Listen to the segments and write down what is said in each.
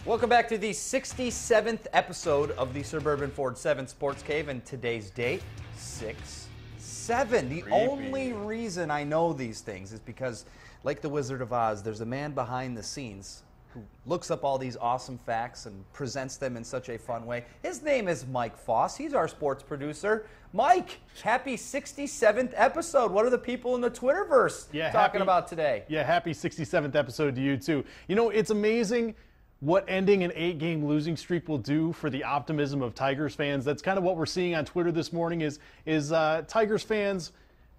Welcome back to the 67th episode of the Suburban Ford 7 Sports Cave, and today's date, 6/7. The only reason I know these things is because, like the Wizard of Oz, there's a man behind the scenes who looks up all these awesome facts and presents them in such a fun way. His name is Mike Foss. He's our sports producer. Mike, happy 67th episode. What are the people in the Twitterverse talking about today? Yeah, happy 67th episode to you, too. You know, it's amazing what ending an 8-game losing streak will do for the optimism of Tigers fans. That's kind of what we're seeing on Twitter this morning is Tigers fans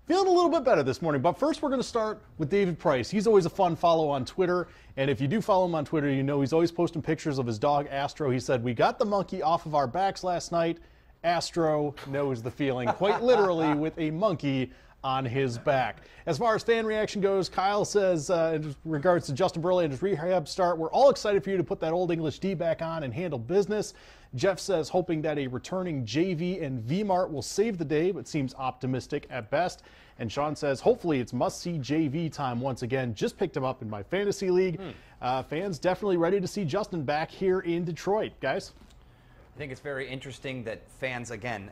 feeling a little bit better this morning. But first, we're going to start with David Price. He's always a fun follow on Twitter. And if you do follow him on Twitter, you know he's always posting pictures of his dog, Astro. He said, "We got the monkey off of our backs last night. Astro knows the feeling," quite literally with a monkey on his back. As far as fan reaction goes, Kyle says, in regards to Justin Verlander's rehab start, "We're all excited for you to put that Old English D back on and handle business." Jeff says, hoping that a returning JV and V-Mart will save the day, but seems optimistic at best. And Sean says, hopefully it's must-see JV time once again. Just picked him up in my fantasy league. Fans definitely ready to see Justin back here in Detroit, guys. I think it's very interesting that fans, again,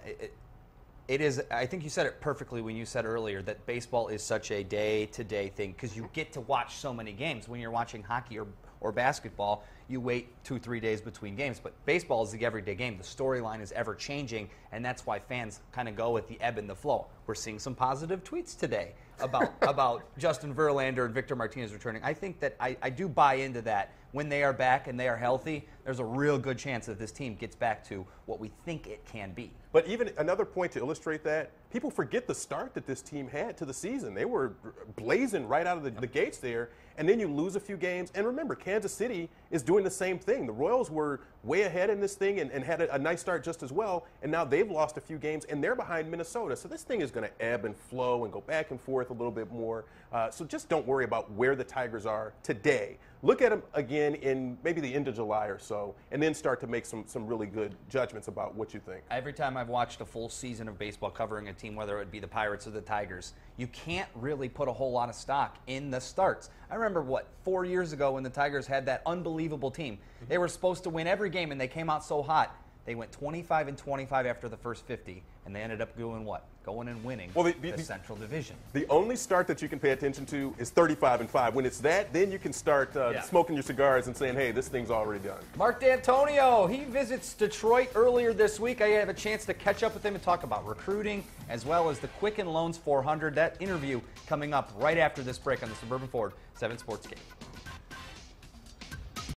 it is, I think you said it perfectly when you said earlier that baseball is such a day-to-day thing because you get to watch so many games. When you're watching hockey or basketball, you wait 2-3 days between games. But baseball is the everyday game. The storyline is ever changing, and that's why fans kind of go with the ebb and the flow. We're seeing some positive tweets today about Justin Verlander and Victor Martinez returning. I think that I do buy into that. When they are back and they are healthy, there's a real good chance that this team gets back to what we think it can be. But even another point to illustrate that, people forget the start that this team had to the season. They were blazing right out of the gates there, and then you lose a few games. And remember, Kansas City is doing the same thing. The Royals were way ahead in this thing and had a nice start just as well, and now they've lost a few games, and they're behind Minnesota. So this thing is going to ebb and flow and go back and forth a little bit more. So just don't worry about where the Tigers are today. Look at them again in maybe the end of July or so, and then start to make some really good judgments about what you think. Every time I've watched a full season of baseball covering a team, whether it be the Pirates or the Tigers, you can't really put a whole lot of stock in the starts. I remember, 4 years ago when the Tigers had that unbelievable team. They were supposed to win every game, and they came out so hot. They went 25-25 after the first 50, and they ended up doing what? Going and winning the Central Division. The only start that you can pay attention to is 35-5. When it's that, then you can start smoking your cigars and saying, hey, this thing's already done. Mark D'Antonio, he visits Detroit earlier this week. I have a chance to catch up with him and talk about recruiting as well as the Quicken Loans 400. That interview coming up right after this break on the Suburban Ford 7 Sports Game.